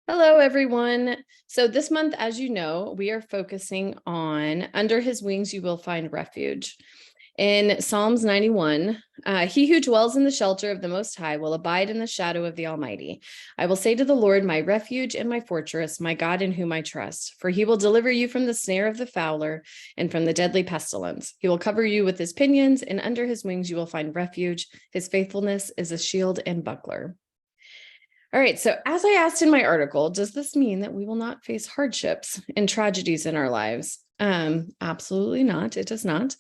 Hello, everyone. So this month, as you know, we are focusing on Under His Wings You Will Find Refuge. In Psalms 91, he who dwells in the shelter of the Most High will abide in the shadow of the Almighty. I will say to the Lord, my refuge and my fortress, my God in whom I trust. For he will deliver you from the snare of the fowler and from the deadly pestilence. He will cover you with his pinions, and under his wings you will find refuge. His faithfulness is a shield and buckler. All right, so as I asked in my article, does this mean that we will not face hardships and tragedies in our lives? Absolutely not. It does not.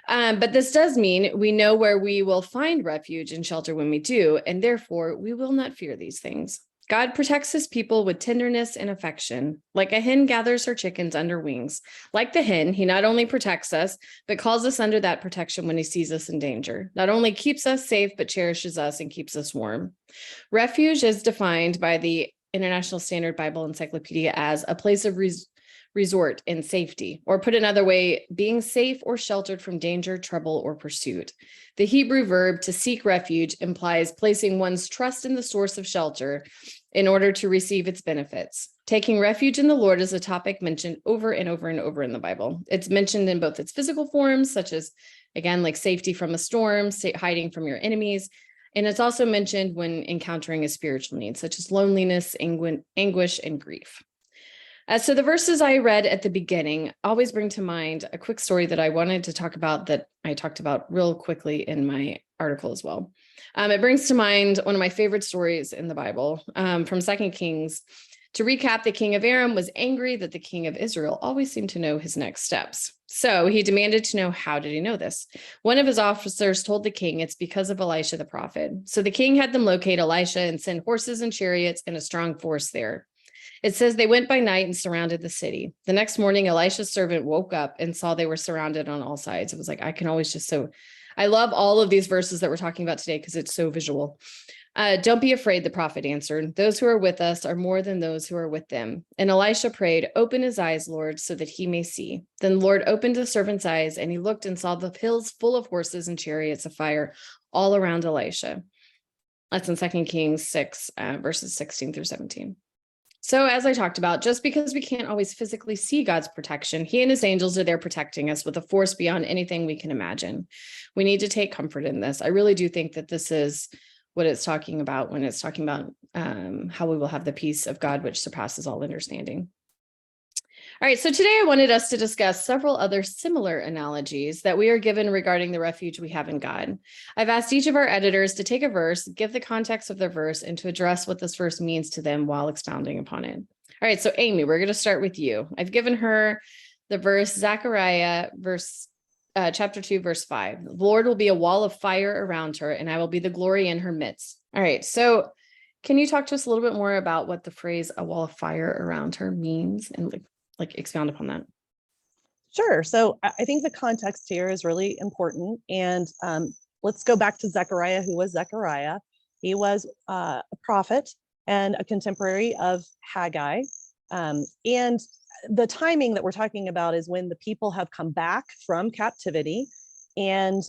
But this does mean we know where we will find refuge and shelter when we do, and therefore we will not fear these things. God protects his people with tenderness and affection. Like a hen gathers her chickens under wings. Like the hen, he not only protects us, but calls us under that protection when he sees us in danger. Not only keeps us safe, but cherishes us and keeps us warm. Refuge is defined by the International Standard Bible Encyclopedia as a place of resort and safety, or put another way, being safe or sheltered from danger, trouble, or pursuit. The Hebrew verb to seek refuge implies placing one's trust in the source of shelter in order to receive its benefits. Taking refuge in the Lord is a topic mentioned over and over and over in the Bible. It's mentioned in both its physical forms, such as, again, like safety from a storm, hiding from your enemies. And it's also mentioned when encountering a spiritual need, such as loneliness, anguish, and grief. So the verses I read at the beginning always bring to mind a quick story that I wanted to talk about that I talked about real quickly in my article as well. It brings to mind one of my favorite stories in the Bible from 2 Kings. To recap, the king of Aram was angry that the king of Israel always seemed to know his next steps. So he demanded to know, how did he know this? One of his officers told the king it's because of Elisha the prophet. So the king had them locate Elisha and send horses and chariots and a strong force there. It says they went by night and surrounded the city. The next morning, Elisha's servant woke up and saw they were surrounded on all sides. It was like, I love all of these verses that we're talking about today because it's so visual. Don't be afraid, the prophet answered. Those who are with us are more than those who are with them. And Elisha prayed, open his eyes, Lord, so that he may see. Then the Lord opened the servant's eyes, and he looked and saw the hills full of horses and chariots of fire all around Elisha. That's in 2 Kings 6, verses 16 through 17. So as I talked about, just because we can't always physically see God's protection, he and his angels are there protecting us with a force beyond anything we can imagine. We need to take comfort in this. I really do think that this is what it's talking about when it's talking about how we will have the peace of God, which surpasses all understanding. All right, so today I wanted us to discuss several other similar analogies that we are given regarding the refuge we have in God. I've asked each of our editors to take a verse, give the context of the verse, and to address what this verse means to them while expounding upon it. All right, so Amy, we're going to start with you. I've given her the verse Zechariah, chapter 2, verse 5. The Lord will be a wall of fire around her, and I will be the glory in her midst. All right, so can you talk to us a little bit more about what the phrase a wall of fire around her means and expound upon that? Sure. So I think the context here is really important. And let's go back to Zechariah. Who was Zechariah? He was a prophet and a contemporary of Haggai. And the timing that we're talking about is when the people have come back from captivity. And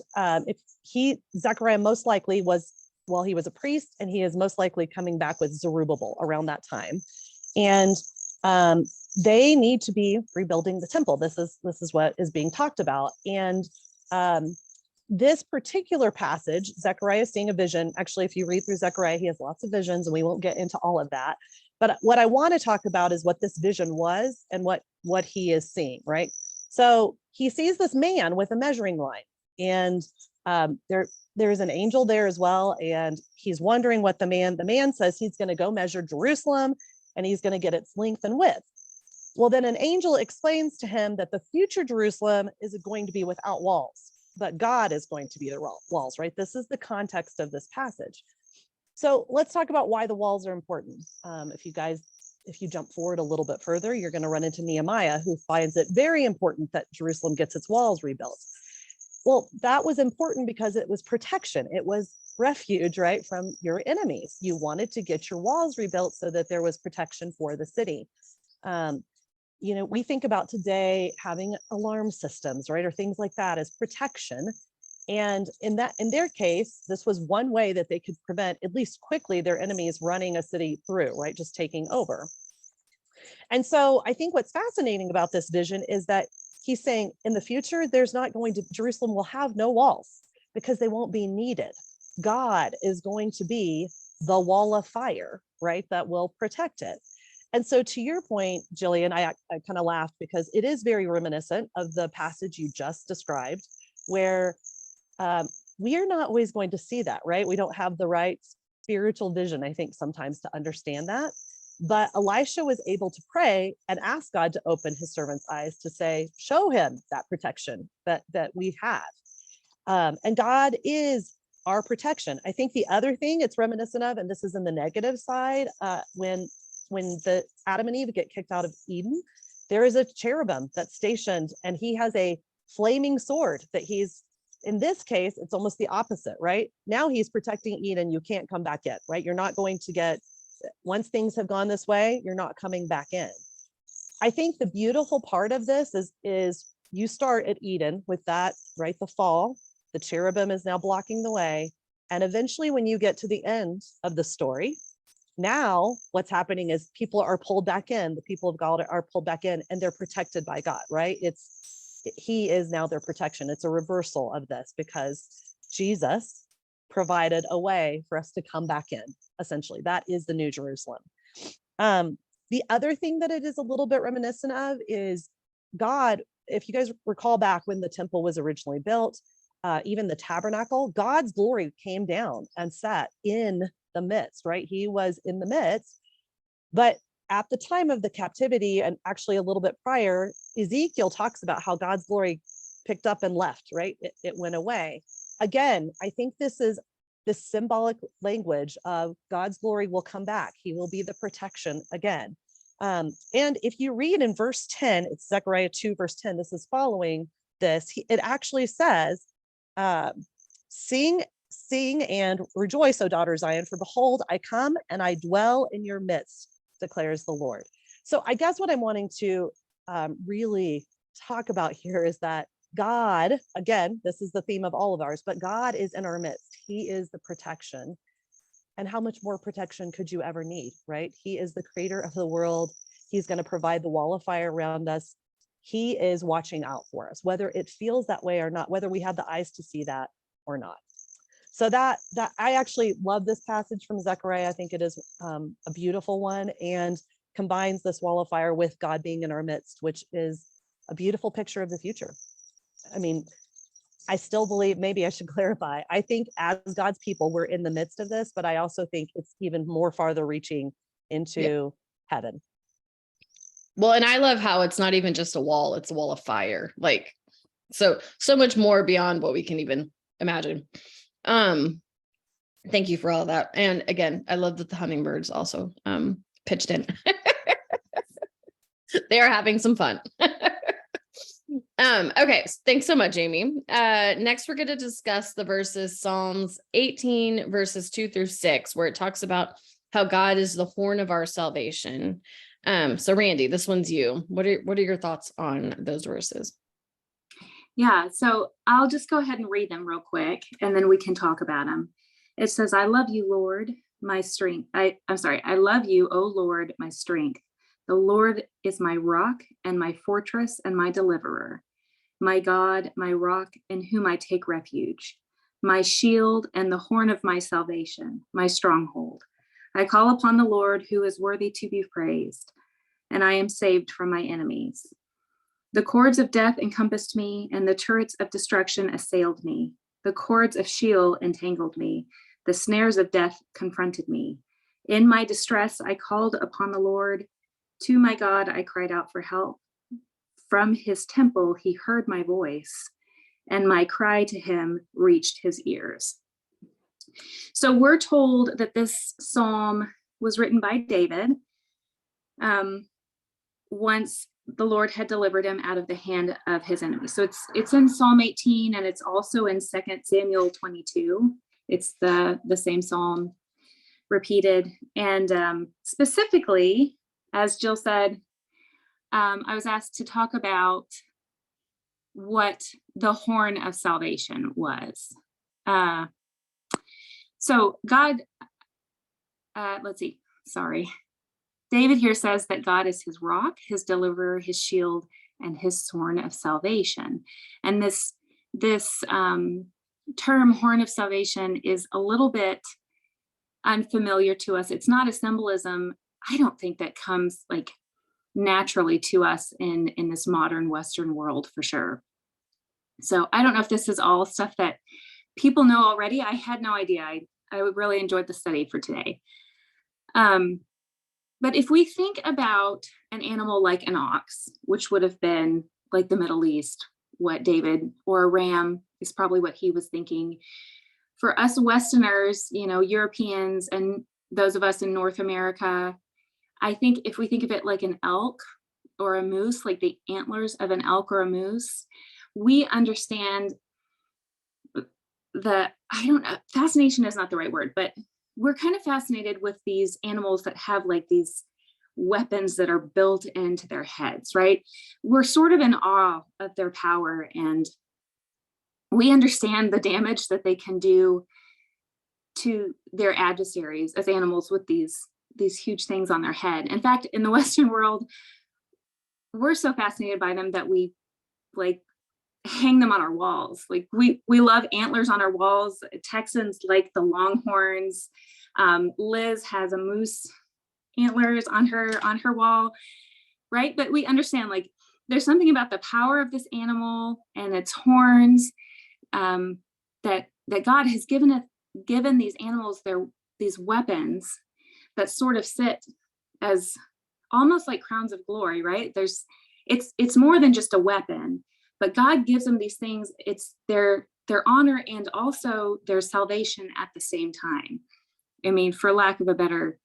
Zechariah most likely was, well, he was a priest, and he is most likely coming back with Zerubbabel around that time. And they need to be rebuilding the temple. This is what is being talked about. And this particular passage, Zechariah is seeing a vision. Actually, if you read through Zechariah, he has lots of visions, and we won't get into all of that. But what I want to talk about is what this vision was and what he is seeing, right? So he sees this man with a measuring line, and there's an angel there as well. And he's wondering what the man says he's going to go measure Jerusalem, and he's going to get its length and width. Well, then an angel explains to him that the future Jerusalem is going to be without walls, but God is going to be the walls, right? This is the context of this passage. So let's talk about why the walls are important. If you jump forward a little bit further, you're going to run into Nehemiah, who finds it very important that Jerusalem gets its walls rebuilt. Well, that was important because it was protection. It was refuge, right, from your enemies. You wanted to get your walls rebuilt so that there was protection for the city. We think about today having alarm systems, right, or things like that as protection. And in their case, this was one way that they could prevent, at least quickly, their enemies running a city through, right? Just taking over. And so I think what's fascinating about this vision is that he's saying in the future, Jerusalem will have no walls because they won't be needed. God is going to be the wall of fire, right? That will protect it. And so to your point, Jillian, I kind of laughed because it is very reminiscent of the passage you just described, where we are not always going to see that, right? We don't have the right spiritual vision, I think, sometimes to understand that. But Elisha was able to pray and ask God to open his servant's eyes to say, show him that protection that we have. And God is our protection. I think the other thing it's reminiscent of, and this is in the negative side, when the Adam and Eve get kicked out of Eden, there is a cherubim that's stationed, and he has a flaming sword that he's, in this case, it's almost the opposite, right? Now he's protecting Eden. You can't come back in, right? You're not going to get, once things have gone this way, you're not coming back in. I think the beautiful part of this is you start at Eden with that, right? The fall, the cherubim is now blocking the way. And eventually when you get to the end of the story, now what's happening is people are pulled back in, the people of God are pulled back in, and they're protected by God, right? He is now their protection. It's a reversal of this because Jesus provided a way for us to come back in. Essentially, that is the New Jerusalem. The other thing that it is a little bit reminiscent of is God. If you guys recall back when the temple was originally built, even the tabernacle, God's glory came down and sat in the midst, right? He was in the midst. But at the time of the captivity, and actually a little bit prior, Ezekiel talks about how God's glory picked up and left, right? It went away. Again, I think this is this symbolic language of God's glory will come back. He will be the protection again. And if you read in verse 10, it's Zechariah 2, verse 10, this is following this. It actually says, sing and rejoice, O daughter Zion, for behold, I come and I dwell in your midst, declares the Lord. So I guess what I'm wanting to really talk about here is that God, again, this is the theme of all of ours, but God is in our midst. He is the protection. And how much more protection could you ever need, right? He is the creator of the world. He's going to provide the wall of fire around us. He is watching out for us, whether it feels that way or not, whether we have the eyes to see that or not. So that I actually love this passage from Zechariah. I think it is a beautiful one and combines this wall of fire with God being in our midst, which is a beautiful picture of the future. I mean, I still believe, maybe I should clarify, I think as God's people, we're in the midst of this, but I also think it's even more farther reaching into heaven. Well, and I love how it's not even just a wall, it's a wall of fire. Like, so much more beyond what we can even imagine. Thank you for all that. And again, I love that the hummingbirds also pitched in. They are having some fun. Okay, thanks so much, Jamie. Next, we're going to discuss the verses Psalms 18, verses 2-6, where it talks about how God is the horn of our salvation. So Randy, this one's you. What are your thoughts on those verses? Yeah, so I'll just go ahead and read them real quick, and then we can talk about them. It says, I love you, Lord, my strength. I love you, O Lord, my strength. The Lord is my rock and my fortress and my deliverer, my God, my rock in whom I take refuge, my shield and the horn of my salvation, my stronghold. I call upon the Lord who is worthy to be praised, and I am saved from my enemies. The cords of death encompassed me, and the turrets of destruction assailed me. The cords of Sheol entangled me. The snares of death confronted me. In my distress, I called upon the Lord. To my God, I cried out for help. From his temple, he heard my voice, and my cry to him reached his ears. So we're told that this psalm was written by David once the Lord had delivered him out of the hand of his enemies. So it's in Psalm 18, and it's also in 2 Samuel 22. It's the same psalm repeated. And specifically, as Jill said, I was asked to talk about what the horn of salvation was. So God, let's see, sorry. David here says that God is his rock, his deliverer, his shield, and his horn of salvation. And this term horn of salvation is a little bit unfamiliar to us. It's not a symbolism, I don't think, that comes like naturally to us in this modern Western world, for sure. So I don't know if this is all stuff that people know already. I had no idea. I really enjoyed the study for today. But if we think about an animal like an ox, which would have been like the Middle East, what David, or a ram is probably what he was thinking. For us Westerners, Europeans, and those of us in North America, I think if we think of it like an elk or a moose, like the antlers of an elk or a moose, we understand I don't know, fascination is not the right word, but we're kind of fascinated with these animals that have like these weapons that are built into their heads, right? We're sort of in awe of their power, and we understand the damage that they can do to their adversaries as animals with these huge things on their head. In fact, in the Western world, we're so fascinated by them that we like hang them on our walls. Like we love antlers on our walls. Texans like the longhorns. Liz has a moose antlers on her wall, right? But we understand like there's something about the power of this animal and its horns that God has given these animals these weapons that sort of sit as almost like crowns of glory, right? It's more than just a weapon, but God gives them these things. It's their honor and also their salvation at the same time. I mean, for lack of a better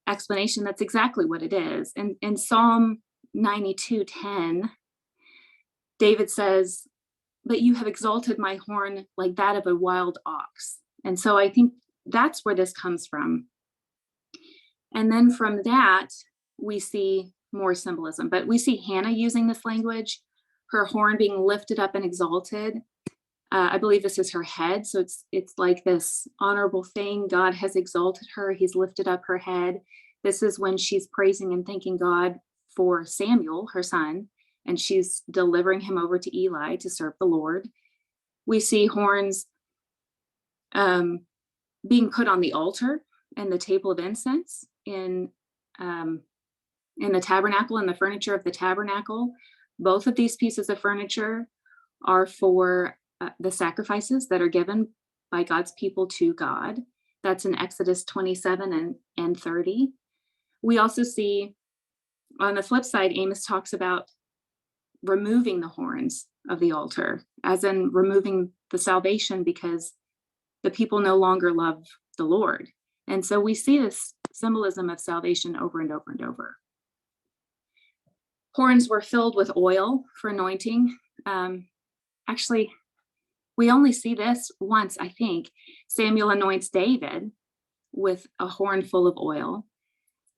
explanation, that's exactly what it is. And in Psalm 92:10, David says, "But you have exalted my horn like that of a wild ox." And so I think that's where this comes from. And then from that, we see more symbolism, but we see Hannah using this language, her horn being lifted up and exalted. I believe this is her head. So it's like this honorable thing. God has exalted her. He's lifted up her head. This is when she's praising and thanking God for Samuel, her son, and she's delivering him over to Eli to serve the Lord. We see horns being put on the altar and the table of incense in the tabernacle and the furniture of the tabernacle. Both of these pieces of furniture are for the sacrifices that are given by God's people to God. That's in Exodus 27 and 30. We also see on the flip side, Amos talks about removing the horns of the altar, as in removing the salvation because the people no longer love the Lord. And so we see this symbolism of salvation over and over and over. Horns were filled with oil for anointing. Actually, we only see this once, I think. Samuel anoints David with a horn full of oil.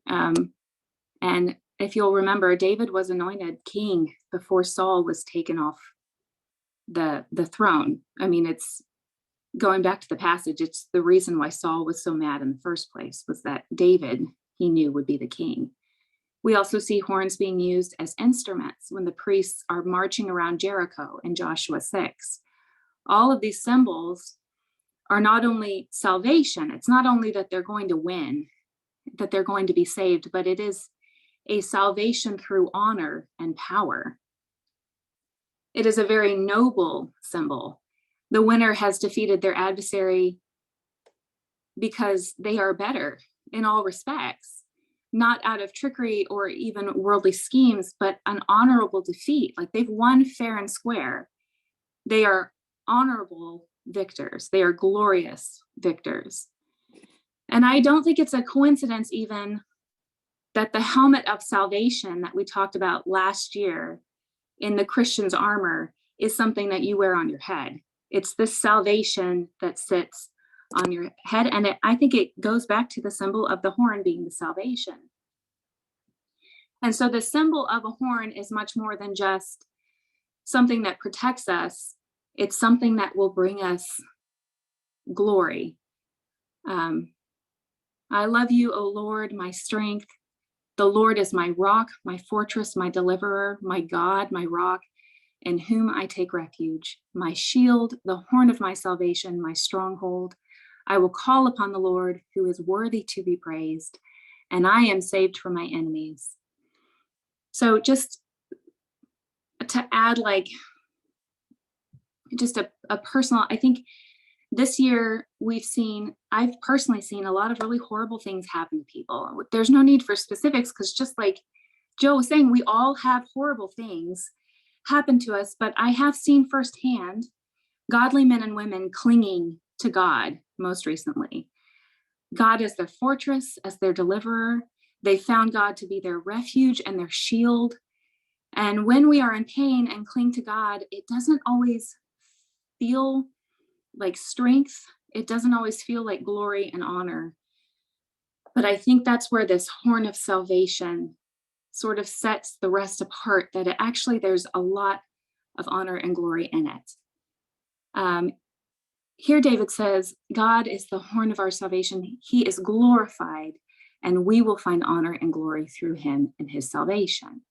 And if you'll remember, David was anointed king before Saul was taken off the throne. I mean, it's going back to the passage, it's the reason why Saul was so mad in the first place, was that David, he knew, would be the king. We also see horns being used as instruments when the priests are marching around Jericho in Joshua 6. All of these symbols are not only salvation, it's not only that they're going to win, that they're going to be saved, but it is a salvation through honor and power. It is a very noble symbol. The winner has defeated their adversary because they are better in all respects, not out of trickery or even worldly schemes, but an honorable defeat. Like they've won fair and square. They are honorable victors. They are glorious victors. And I don't think it's a coincidence even that the helmet of salvation that we talked about last year in the Christian's armor is something that you wear on your head. It's this salvation that sits on your head. And I think it goes back to the symbol of the horn being the salvation. And so the symbol of a horn is much more than just something that protects us. It's something that will bring us glory. I love you, O Lord, my strength. The Lord is my rock, my fortress, my deliverer, my God, my rock, in whom I take refuge, my shield, the horn of my salvation, my stronghold. I will call upon the Lord, who is worthy to be praised, and I am saved from my enemies. So just to add like just a personal, I think this year I've personally seen a lot of really horrible things happen to people. There's no need for specifics because just like Joe was saying, we all have horrible things happen to us, but I have seen firsthand godly men and women clinging to God most recently. God as their fortress, as their deliverer. They found God to be their refuge and their shield. And when we are in pain and cling to God, it doesn't always feel like strength. It doesn't always feel like glory and honor. But I think that's where this horn of salvation sort of sets the rest apart, that there's a lot of honor and glory in it. Here David says, God is the horn of our salvation. He is glorified, and we will find honor and glory through him in his salvation.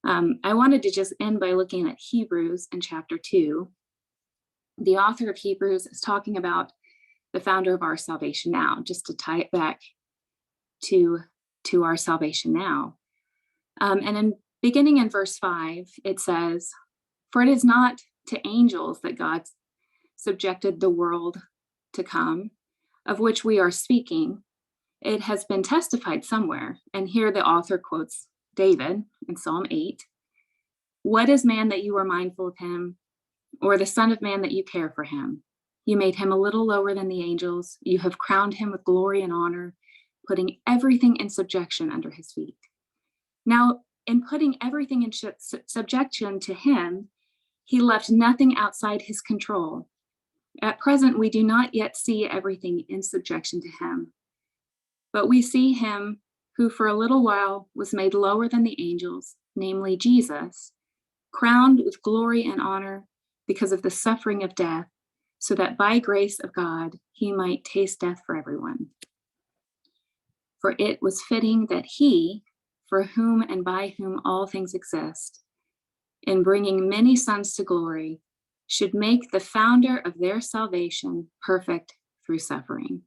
I wanted to just end by looking at Hebrews in chapter 2. The author of Hebrews is talking about the founder of our salvation now, just to tie it back to our salvation now. And in beginning in verse 5, it says, "For it is not to angels that God subjected the world to come, of which we are speaking. It has been testified somewhere." And here the author quotes David in Psalm 8. "What is man that you are mindful of him, or the son of man that you care for him? You made him a little lower than the angels. You have crowned him with glory and honor, putting everything in subjection under his feet." Now, in putting everything in subjection to him, he left nothing outside his control. At present, we do not yet see everything in subjection to him, but we see him who for a little while was made lower than the angels, namely Jesus, crowned with glory and honor because of the suffering of death, so that by grace of God, he might taste death for everyone. For it was fitting that he, for whom and by whom all things exist, in bringing many sons to glory, should make the founder of their salvation perfect through suffering.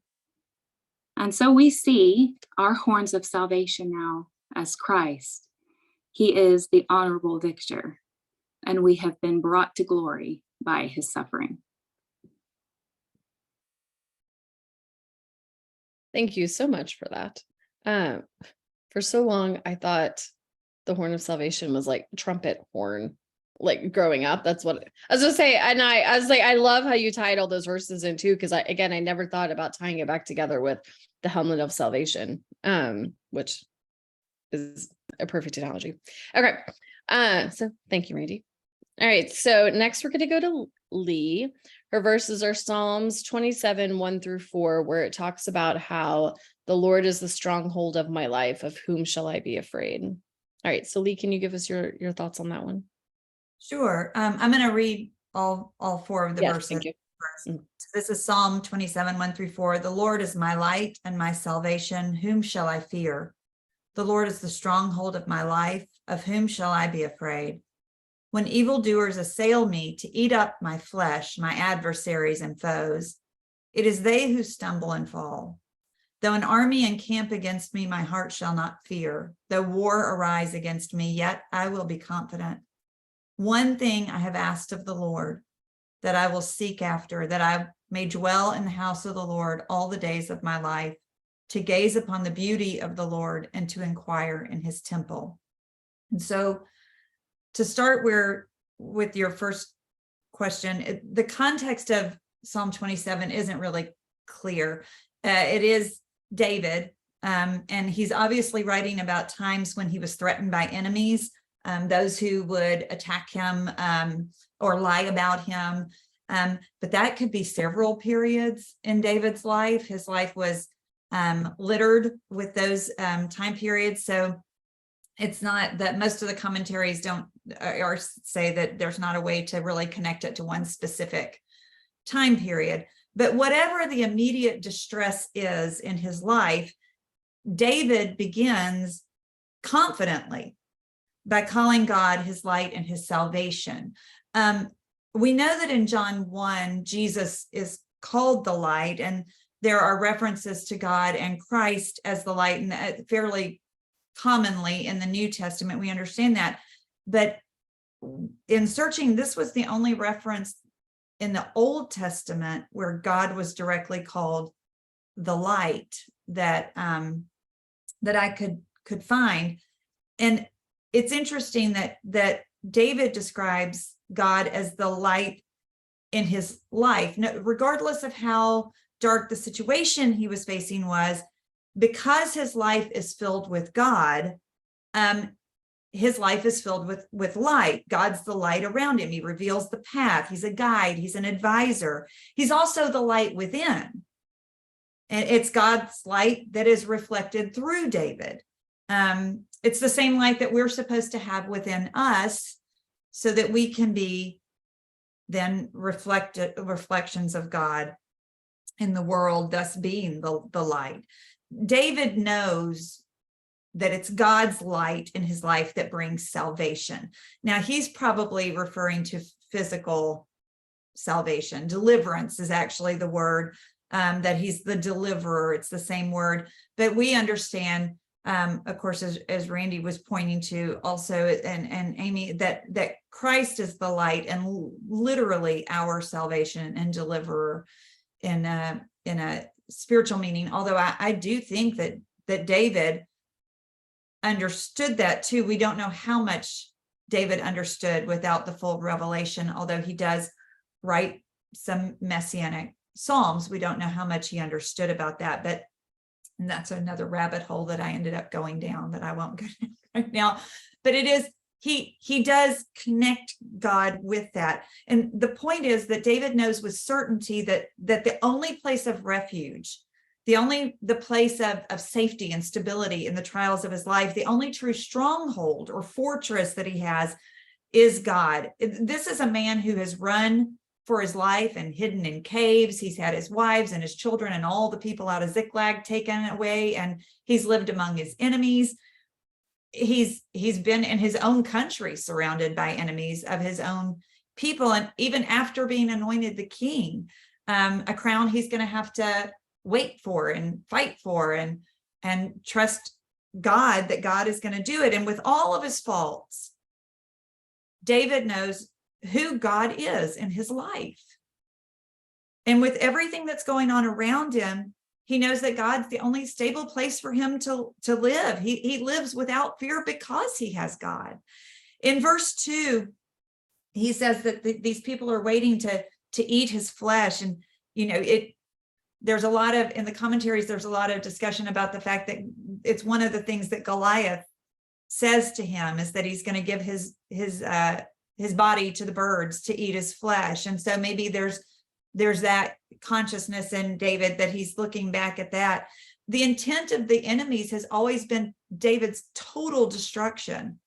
And so we see our horns of salvation now as Christ. He is the honorable victor, and we have been brought to glory by his suffering. Thank you so much for that. For so long, I thought the horn of salvation was like trumpet horn, like growing up. That's what I was gonna say. And I was like, I love how you tied all those verses in too, because I never thought about tying it back together with the helmet of salvation, which is a perfect analogy. Okay. So thank you, Randy. All right. So next we're going to go to Lee. Her verses are Psalms 27, 1-4, where it talks about how the Lord is the stronghold of my life. Of whom shall I be afraid? All right. So Lee, can you give us your thoughts on that one? Sure. I'm going to read all four of the verses. Thank you. So this is Psalm 27, 1-4. The Lord is my light and my salvation. Whom shall I fear? The Lord is the stronghold of my life. Of whom shall I be afraid? When evildoers assail me to eat up my flesh, my adversaries and foes, it is they who stumble and fall. Though an army encamp against me, my heart shall not fear. Though war arise against me, yet I will be confident. One thing I have asked of the Lord, that I will seek after, that I may dwell in the house of the Lord all the days of my life, to gaze upon the beauty of the Lord and to inquire in his temple. And so to start with your first question, the context of Psalm 27 isn't really clear. It is David, and he's obviously writing about times when he was threatened by enemies, those who would attack him or lie about him. But that could be several periods in David's life. His life was littered with those time periods. So it's not that most of the commentaries don't or say that there's not a way to really connect it to one specific time period. But whatever the immediate distress is in his life, David begins confidently by calling God his light and his salvation. We know that in John 1, Jesus is called the light, and there are references to God and Christ as the light, and fairly commonly in the New Testament, we understand that. But in searching, this was the only reference in the Old Testament where God was directly called the light that that I could find. And it's interesting that David describes God as the light in his life, regardless of how dark the situation he was facing was, because his life is filled with God. His life is filled with light. God's the light around him. He reveals the path. He's a guide. He's an advisor. He's also the light within. And it's God's light that is reflected through David. It's the same light that we're supposed to have within us so that we can be then reflections of God in the world, thus being the light. David knows that it's God's light in his life that brings salvation. Now, he's probably referring to physical salvation. Deliverance is actually the word, that he's the deliverer. It's the same word. But we understand, of course, as Randy was pointing to also, and Amy, that Christ is the light and literally our salvation and deliverer in a spiritual meaning. Although I do think that David understood that too. We don't know how much David understood without the full revelation, although he does write some messianic psalms. We don't know how much he understood about that, and that's another rabbit hole that I ended up going down that I won't go down right now. But it is, he does connect God with that. And the point is that David knows with certainty that the only place of refuge, the place of safety and stability in the trials of his life, the only true stronghold or fortress that he has is God. This is a man who has run for his life and hidden in caves. He's had his wives and his children and all the people out of Ziklag taken away, and he's lived among his enemies. He's been in his own country surrounded by enemies of his own people. And even after being anointed the king, a crown he's going to have to wait for and fight for and trust God that God is going to do it. And with all of his faults, David knows who God is in his life. And with everything that's going on around him, he knows that God's the only stable place for him to live. He lives without fear because he has God. In verse 2, he says that these people are waiting to eat his flesh. And, there's a lot of, in the commentaries, there's a lot of discussion about the fact that it's one of the things that Goliath says to him is that he's going to give his body to the birds to eat his flesh. And so maybe there's that consciousness in David that he's looking back at that. The intent of the enemies has always been David's total destruction,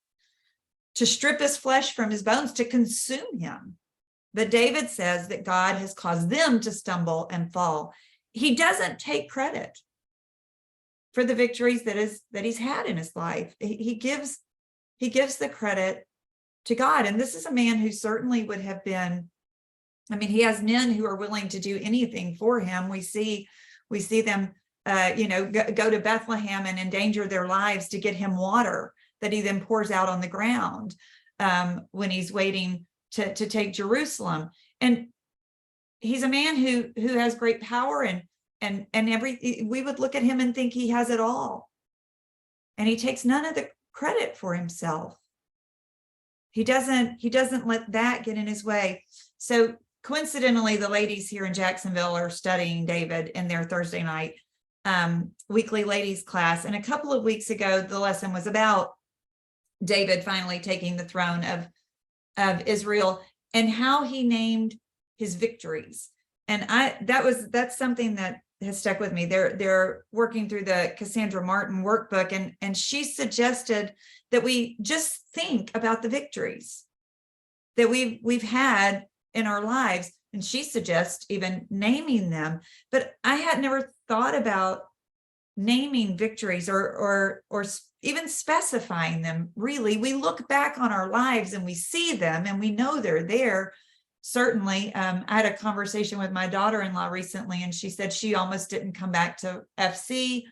to strip his flesh from his bones, to consume him. But David says that God has caused them to stumble and fall. He doesn't take credit for the victories that he's had in his life. He gives the credit to God. And this is a man who certainly would have been, he has men who are willing to do anything for him. We see them, go to Bethlehem and endanger their lives to get him water that he then pours out on the ground when he's waiting to take Jerusalem. And he's a man who has great power and we would look at him and think he has it all. And he takes none of the credit for himself. He doesn't let that get in his way. So coincidentally, the ladies here in Jacksonville are studying David in their Thursday night weekly ladies class. And a couple of weeks ago, the lesson was about David finally taking the throne of Israel and how he named his victories. And that's something that has stuck with me. They're working through the Cassandra Martin workbook, and she suggested that we just think about the victories that we've had in our lives. And she suggests even naming them. But I had never thought about naming victories or even specifying them. Really, we look back on our lives and we see them and we know they're there. Certainly, I had a conversation with my daughter-in-law recently, and she said she almost didn't come back to FC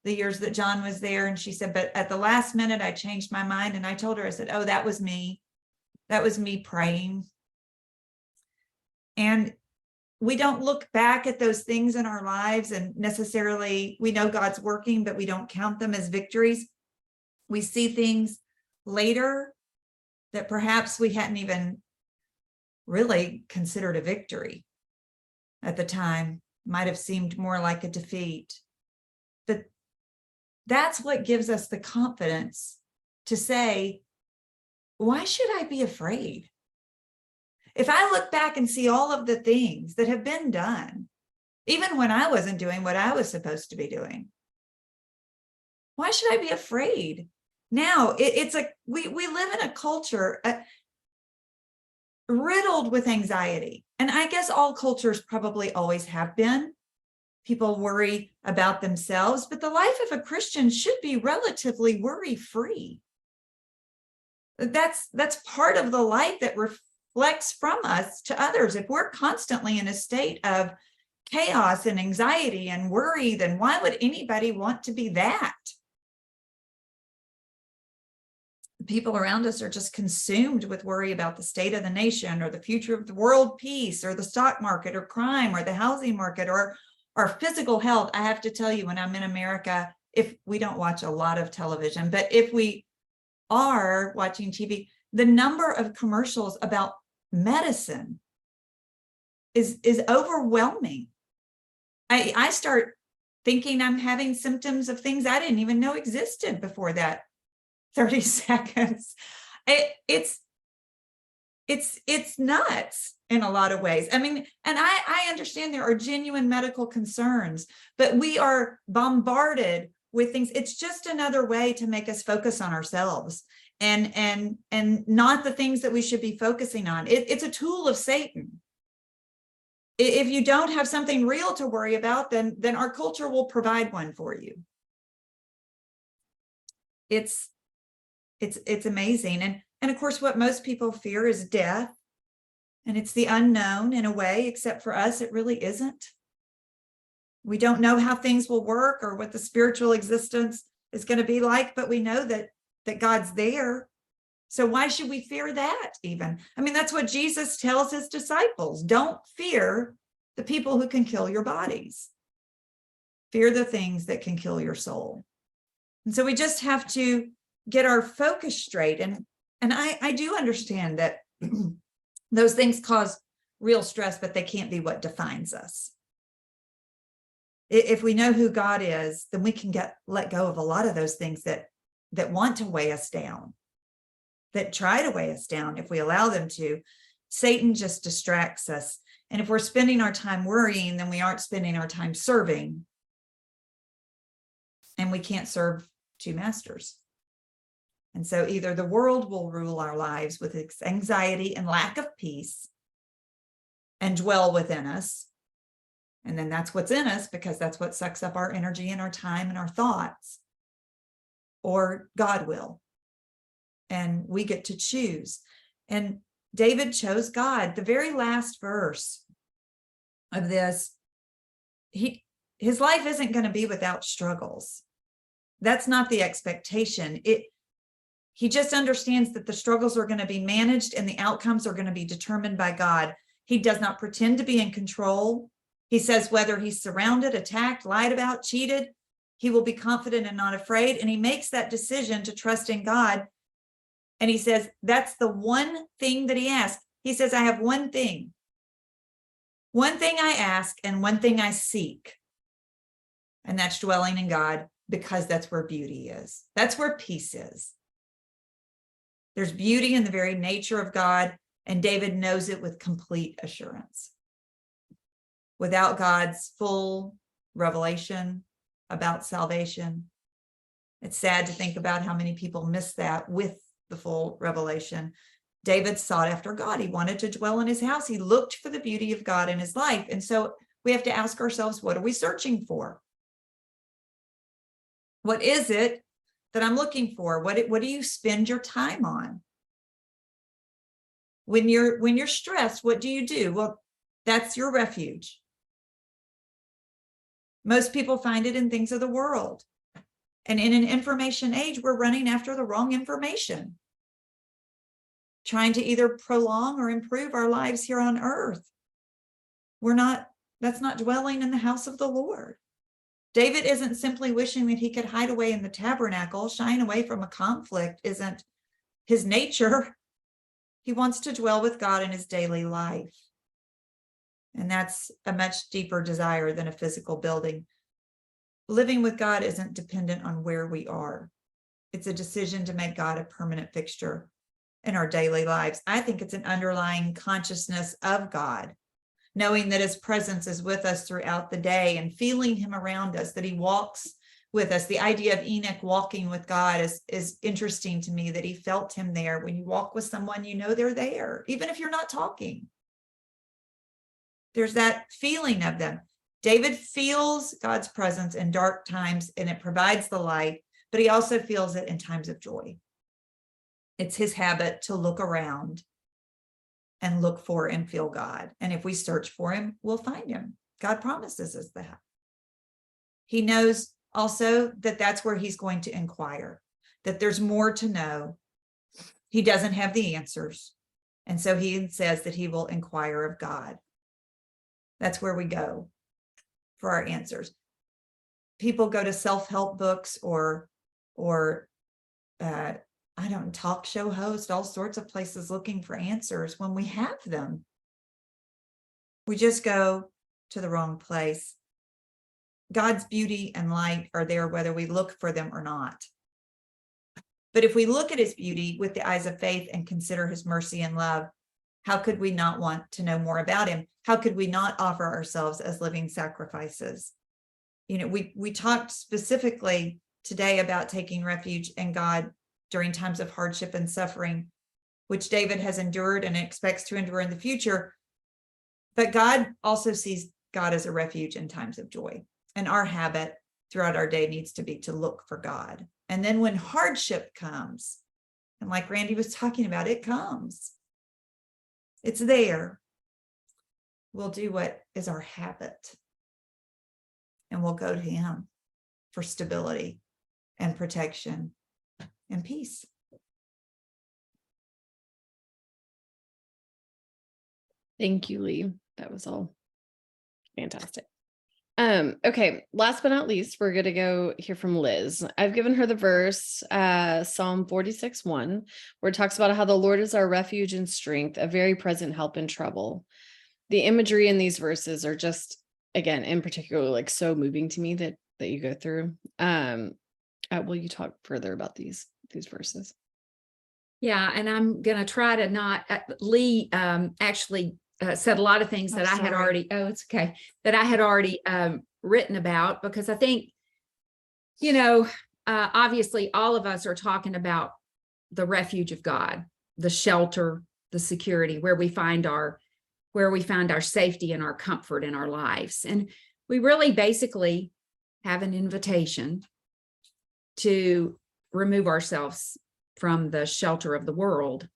the years that John was there. And she said, but at the last minute, I changed my mind. And I told her, I said, oh, that was me. That was me praying. And we don't look back at those things in our lives and necessarily, we know God's working, but we don't count them as victories. We see things later that perhaps we hadn't even really considered a victory at the time, might have seemed more like a defeat. But that's what gives us the confidence to say, why should I be afraid? If I look back and see all of the things that have been done, even when I wasn't doing what I was supposed to be doing, why should I be afraid? Now, it's like we live in a culture riddled with anxiety. And I guess all cultures probably always have been. People worry about themselves, but the life of a Christian should be relatively worry-free. That's part of the life that reflects from us to others. If we're constantly in a state of chaos and anxiety and worry, then why would anybody want to be that? People around us are just consumed with worry about the state of the nation or the future of the world peace or the stock market or crime or the housing market or our physical health. I have to tell you, when I'm in America, if we don't watch a lot of television, but if we are watching TV, the number of commercials about medicine is overwhelming. I start thinking I'm having symptoms of things I didn't even know existed before that 30 seconds. It's nuts in a lot of ways. I mean, and I understand there are genuine medical concerns, but we are bombarded with things. It's just another way to make us focus on ourselves and not the things that we should be focusing on. It's a tool of Satan. If you don't have something real to worry about, then our culture will provide one for you. It's amazing. And of course, what most people fear is death. And it's the unknown in a way, except for us, it really isn't. We don't know how things will work or what the spiritual existence is going to be like, but we know that God's there. So why should we fear that even? I mean, that's what Jesus tells his disciples. Don't fear the people who can kill your bodies. Fear the things that can kill your soul. And so we just have to get our focus straight. And I do understand that those things cause real stress, but they can't be what defines us. If we know who God is, then we can let go of a lot of those things that want to weigh us down, that try to weigh us down if we allow them to. Satan just distracts us. And if we're spending our time worrying, then we aren't spending our time serving. And we can't serve two masters. And so either the world will rule our lives with its anxiety and lack of peace and dwell within us. And then that's what's in us, because that's what sucks up our energy and our time and our thoughts. Or God will. And we get to choose. And David chose God. The very last verse of this, his life isn't going to be without struggles. That's not the expectation. He just understands that the struggles are going to be managed and the outcomes are going to be determined by God. He does not pretend to be in control. He says whether he's surrounded, attacked, lied about, cheated, he will be confident and not afraid. And he makes that decision to trust in God. And he says, that's the one thing that he asks. He says, I have one thing. One thing I ask and one thing I seek. And that's dwelling in God, because that's where beauty is. That's where peace is. There's beauty in the very nature of God, and David knows it with complete assurance. Without God's full revelation about salvation. It's sad to think about how many people miss that with the full revelation. David sought after God. He wanted to dwell in his house. He looked for the beauty of God in his life. And so we have to ask ourselves, what are we searching for? What is it that I'm looking for? What do you spend your time on? When you're stressed, what do? Well, that's your refuge. Most people find it in things of the world. And in an information age, we're running after the wrong information, trying to either prolong or improve our lives here on earth. That's not dwelling in the house of the Lord. David isn't simply wishing that he could hide away in the tabernacle. Shying away from a conflict isn't his nature. He wants to dwell with God in his daily life. And that's a much deeper desire than a physical building. Living with God isn't dependent on where we are. It's a decision to make God a permanent fixture in our daily lives. I think it's an underlying consciousness of God, knowing that his presence is with us throughout the day and feeling him around us, that he walks with us. The idea of Enoch walking with God is interesting to me, that he felt him there. When you walk with someone, you know they're there, even if you're not talking. There's that feeling of them. David feels God's presence in dark times, and it provides the light, but he also feels it in times of joy. It's his habit to look around and look for and feel God. And if we search for him, we'll find him. God promises us that. He knows also that that's where he's going to inquire, that there's more to know. He doesn't have the answers. And so he says that he will inquire of God. That's where we go for our answers. People go to self-help books or talk show hosts, all sorts of places looking for answers when we have them. We just go to the wrong place. God's beauty and light are there whether we look for them or not. But if we look at his beauty with the eyes of faith and consider his mercy and love, how could we not want to know more about him? How could we not offer ourselves as living sacrifices? You know, we talked specifically today about taking refuge in God during times of hardship and suffering, which David has endured and expects to endure in the future. But God also sees God as a refuge in times of joy. And our habit throughout our day needs to be to look for God. And then when hardship comes, and like Randy was talking about, it comes. It's there. We'll do what is our habit. And we'll go to him for stability and protection and peace. Thank you, Lee. That was all fantastic. Okay, last but not least, we're going to go hear from Liz. I've given her the verse, Psalm 46:1, where it talks about how the Lord is our refuge and strength, a very present help in trouble. The imagery in these verses are just, again, in particular, like so moving to me that you go through. Will you talk further about these verses? Yeah, and I'm going to try to not, Lee actually said a lot of things that I had already, it's okay, that I had already written about, because I think, you know, obviously all of us are talking about the refuge of God, the shelter, the security, where we find our safety and our comfort in our lives. And we really basically have an invitation to remove ourselves from the shelter of the world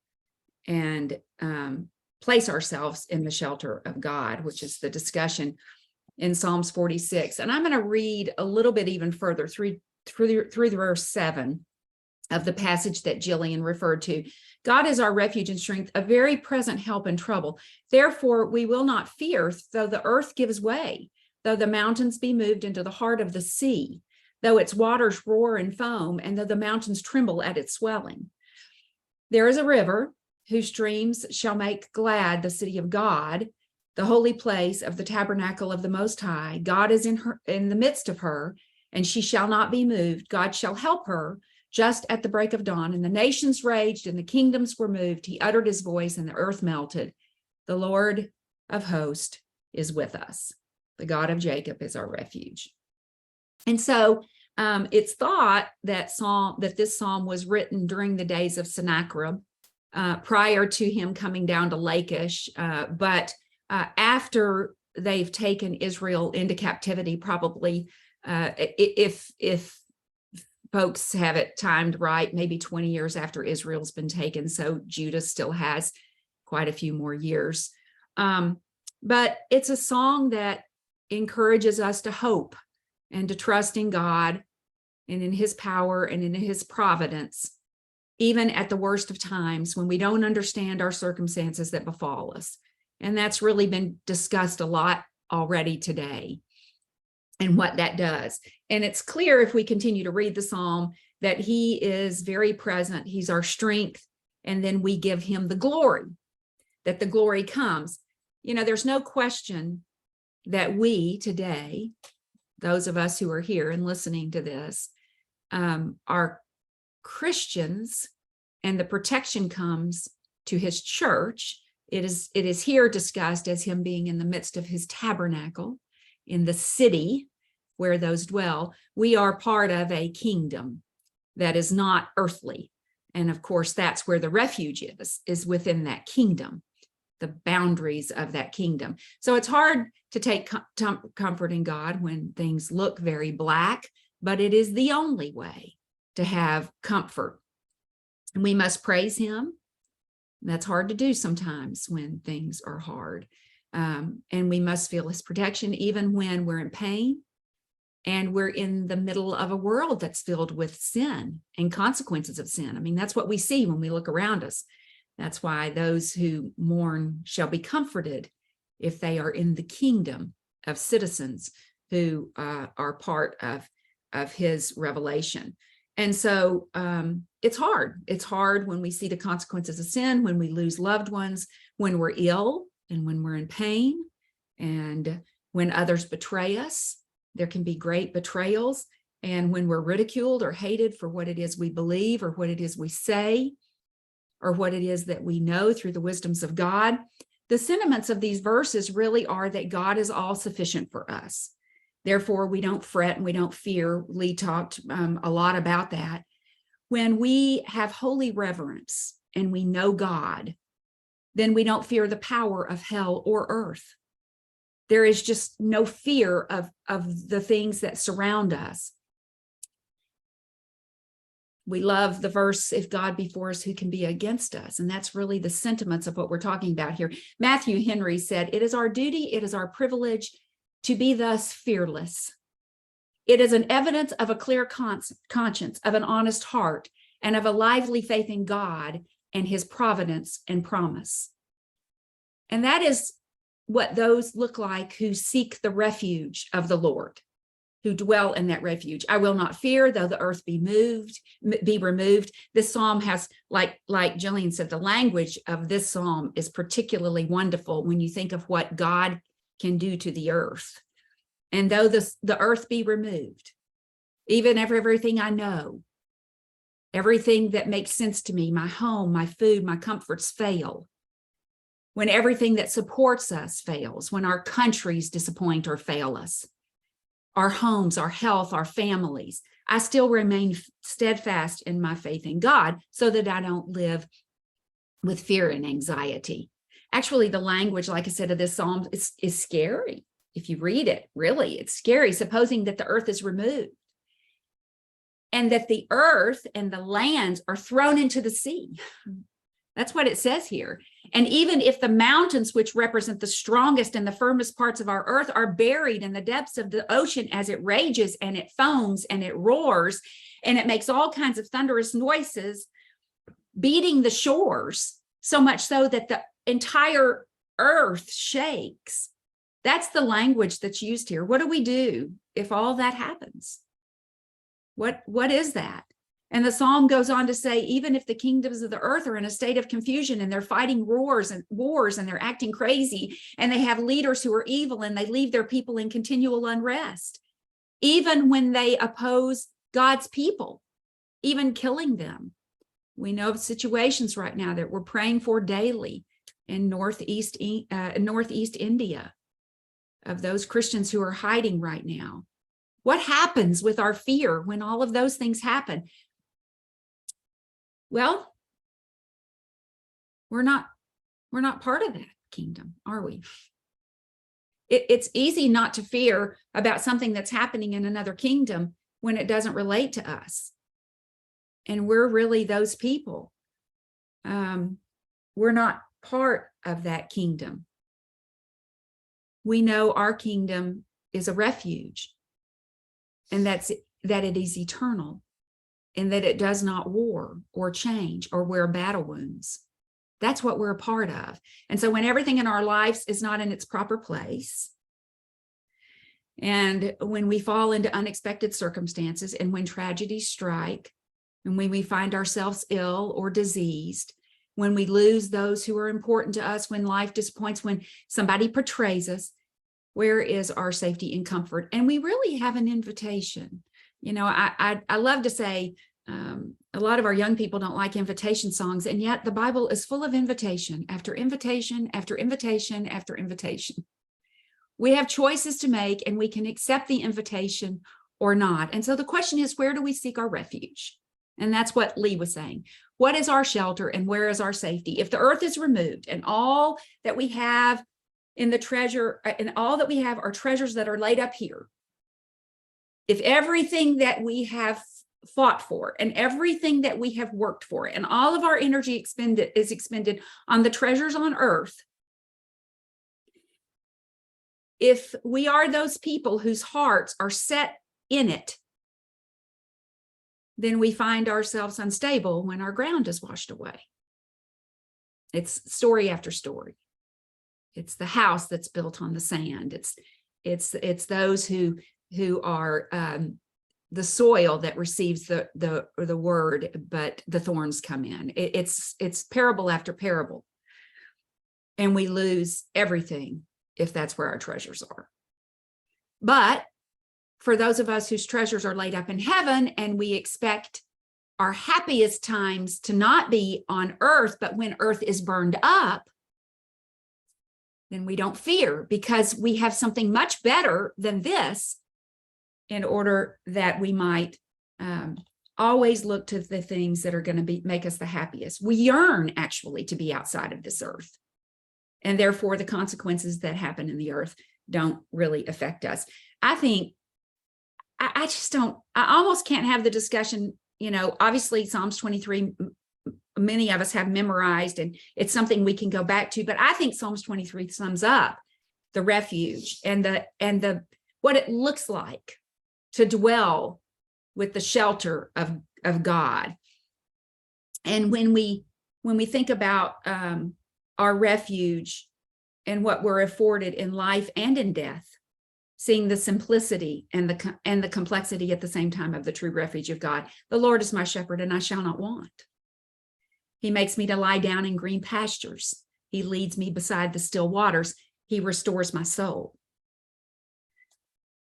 and place ourselves in the shelter of God, which is the discussion in Psalms 46. And I'm going to read a little bit even further through the verse 7 of the passage that Jillian referred to. God is our refuge and strength, a very present help in trouble. Therefore, we will not fear, though the earth gives way, though the mountains be moved into the heart of the sea, though its waters roar and foam, and though the mountains tremble at its swelling. There is a river whose streams shall make glad the city of God, the holy place of the tabernacle of the Most High. God is in the midst of her, and she shall not be moved. God shall help her just at the break of dawn. And the nations raged, and the kingdoms were moved. He uttered his voice, and the earth melted. The Lord of hosts is with us. The God of Jacob is our refuge. And so it's thought that this psalm was written during the days of Sennacherib, prior to him coming down to Lachish, but after they've taken Israel into captivity, probably if folks have it timed right, maybe 20 years after Israel's been taken. So Judah still has quite a few more years. But it's a song that encourages us to hope and to trust in God and in his power and in his providence, even at the worst of times when we don't understand our circumstances that befall us. And that's really been discussed a lot already today and what that does. And it's clear if we continue to read the psalm that he is very present. He's our strength. And then we give him the glory, that the glory comes. You know, there's no question that we today, those of us who are here and listening to this, are Christians, and the protection comes to his church. It is here discussed as him being in the midst of his tabernacle in the city where those dwell. We are part of a kingdom that is not earthly. And of course, that's where the refuge is within that kingdom, the boundaries of that kingdom. So it's hard to take comfort in God when things look very black, but it is the only way to have comfort. And we must praise him. That's hard to do sometimes when things are hard. And we must feel his protection even when we're in pain and we're in the middle of a world that's filled with sin and consequences of sin. I mean, that's what we see when we look around us. That's why those who mourn shall be comforted if they are in the kingdom of citizens who are part of his revelation. And so it's hard. It's hard when we see the consequences of sin, when we lose loved ones, when we're ill and when we're in pain, and when others betray us. There can be great betrayals. And when we're ridiculed or hated for what it is we believe or what it is we say or what it is that we know through the wisdoms of God, the sentiments of these verses really are that God is all sufficient for us. Therefore, we don't fret and we don't fear. Lee talked a lot about that. When we have holy reverence and we know God, then we don't fear the power of hell or earth. There is just no fear of the things that surround us. We love the verse, if God be for us, who can be against us? And that's really the sentiments of what we're talking about here. Matthew Henry said, "It is our duty, it is our privilege to be thus fearless. It is an evidence of a clear conscience, of an honest heart, and of a lively faith in God and his providence and promise." And that is what those look like who seek the refuge of the Lord, who dwell in that refuge. I will not fear, though the earth be removed. This psalm has, like Jillian said, the language of this psalm is particularly wonderful when you think of what God can do to the earth. And though the earth be removed, even everything I know, everything that makes sense to me, my home, my food, my comforts fail, when everything that supports us fails, when our countries disappoint or fail us, our homes, our health, our families, I still remain steadfast in my faith in God so that I don't live with fear and anxiety. Actually, the language, like I said, of this psalm is scary. If you read it, really, it's scary. Supposing that the earth is removed and that the earth and the lands are thrown into the sea. That's what it says here. And even if the mountains, which represent the strongest and the firmest parts of our earth, are buried in the depths of the ocean as it rages and it foams and it roars and it makes all kinds of thunderous noises, beating the shores, so much so that the entire earth shakes. That's the language that's used here. What do we do if all that happens? What is that? And the psalm goes on to say, even if the kingdoms of the earth are in a state of confusion and they're fighting wars and they're acting crazy and they have leaders who are evil and they leave their people in continual unrest, even when they oppose God's people, even killing them. We know of situations right now that we're praying for daily in Northeast India, of those Christians who are hiding right now. What happens with our fear when all of those things happen? Well, we're not part of that kingdom, are we? It's easy not to fear about something that's happening in another kingdom when it doesn't relate to us. And we're really those people. We're not part of that kingdom. We know our kingdom is a refuge, and that it is eternal, and that it does not war or change or wear battle wounds. That's what we're a part of. And so when everything in our lives is not in its proper place, and when we fall into unexpected circumstances, and when tragedies strike, and when we find ourselves ill or diseased, when we lose those who are important to us, when life disappoints, when somebody betrays us, where is our safety and comfort? And we really have an invitation. You know, I love to say, a lot of our young people don't like invitation songs, and yet the Bible is full of invitation after invitation after invitation after invitation. We have choices to make, and we can accept the invitation or not. And so the question is, where do we seek our refuge? And that's what Lee was saying. What is our shelter and where is our safety? If the earth is removed and all that we have in the treasure, and all that we have are treasures that are laid up here, if everything that we have fought for and everything that we have worked for and all of our energy is expended on the treasures on earth, if we are those people whose hearts are set in it, then we find ourselves unstable when our ground is washed away. It's story after story. It's the house that's built on the sand. It's those who are the soil that receives the word, but the thorns come in. It's parable after parable, and we lose everything if that's where our treasures are. But for those of us whose treasures are laid up in heaven, and we expect our happiest times to not be on earth, but when earth is burned up, then we don't fear, because we have something much better than this, in order that we might always look to the things that are going to make us the happiest. We yearn actually to be outside of this earth, and therefore the consequences that happen in the earth don't really affect us. I think I almost can't have the discussion, you know, obviously Psalms 23, many of us have memorized, and it's something we can go back to, but I think Psalms 23 sums up the refuge and the what it looks like to dwell with the shelter of God. And when we think about our refuge and what we're afforded in life and in death, seeing the simplicity and the complexity at the same time of the true refuge of God. The Lord is my shepherd, and I shall not want. He makes me to lie down in green pastures. He leads me beside the still waters. He restores my soul.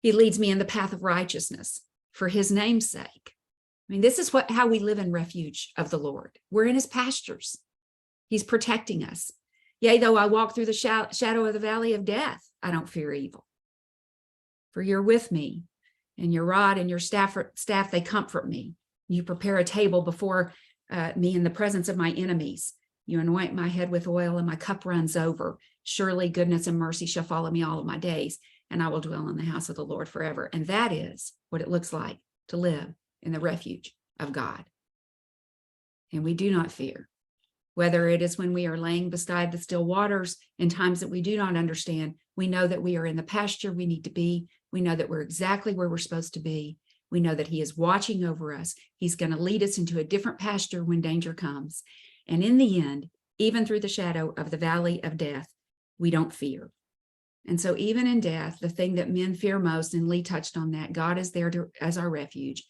He leads me in the path of righteousness for his name's sake. I mean, this is how we live in refuge of the Lord. We're in his pastures. He's protecting us. Yea, though I walk through the shadow of the valley of death, I don't fear evil. For you're with me, and your rod and your staff, they comfort me. You prepare a table before me in the presence of my enemies. You anoint my head with oil, and my cup runs over. Surely goodness and mercy shall follow me all of my days, and I will dwell in the house of the Lord forever. And that is what it looks like to live in the refuge of God. And we do not fear, whether it is when we are laying beside the still waters in times that we do not understand. We know that we are in the pasture we need to be. We know that we're exactly where we're supposed to be. We know that he is watching over us. He's going to lead us into a different pasture when danger comes. And in the end, even through the shadow of the valley of death, we don't fear. And so even in death, the thing that men fear most, and Lee touched on that, God is there as our refuge.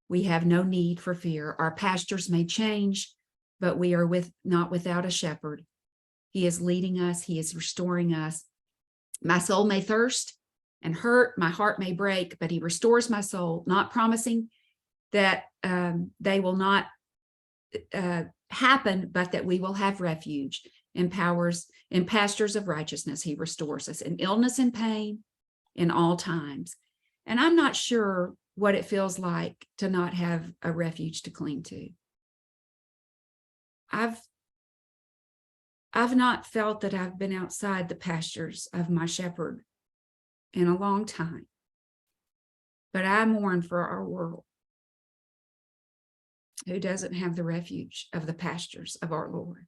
We have no need for fear. Our pastures may change, but we are not without a shepherd. He is leading us. He is restoring us. My soul may thirst and hurt, my heart may break, but he restores my soul, not promising that they will not happen, but that we will have refuge in pastures of righteousness. He restores us in illness and pain, in all times. And I'm not sure what it feels like to not have a refuge to cling to. I've not felt that I've been outside the pastures of my shepherd in a long time, but I mourn for our world who doesn't have the refuge of the pastures of our Lord.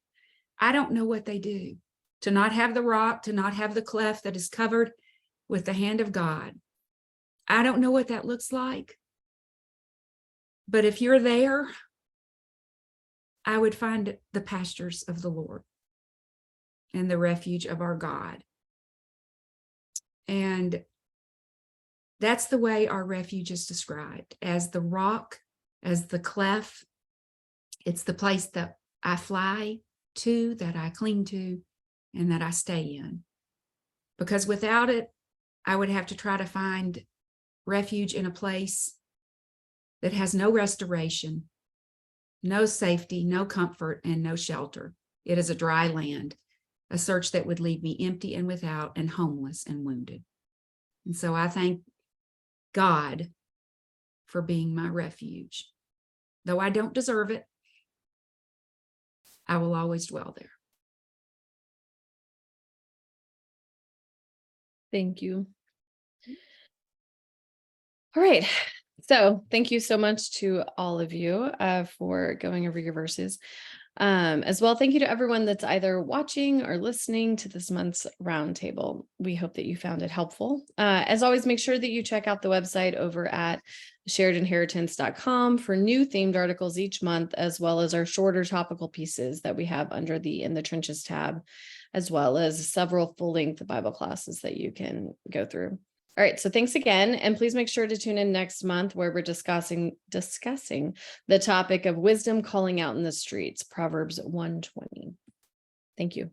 I don't know what they do to not have the rock, to not have the cleft that is covered with the hand of God. I don't know what that looks like, but if you're there, I would find the pastures of the Lord and the refuge of our God. And that's the way our refuge is described, as the rock, as the cleft. It's the place that I fly to, that I cling to, and that I stay in. Because without it, I would have to try to find refuge in a place that has no restoration, no safety, no comfort, and no shelter. It is a dry land, a search that would leave me empty and without, and homeless and wounded. And so I thank God for being my refuge. Though I don't deserve it, I will always dwell there. Thank you. All right. So thank you so much to all of you for going over your verses. As well, thank you to everyone that's either watching or listening to this month's roundtable. We hope that you found it helpful. As always, make sure that you check out the website over at sharedinheritance.com for new themed articles each month, as well as our shorter topical pieces that we have under the In the Trenches tab, as well as several full-length Bible classes that you can go through. All right, so thanks again, and please make sure to tune in next month where we're discussing the topic of wisdom calling out in the streets, Proverbs 1:20. Thank you.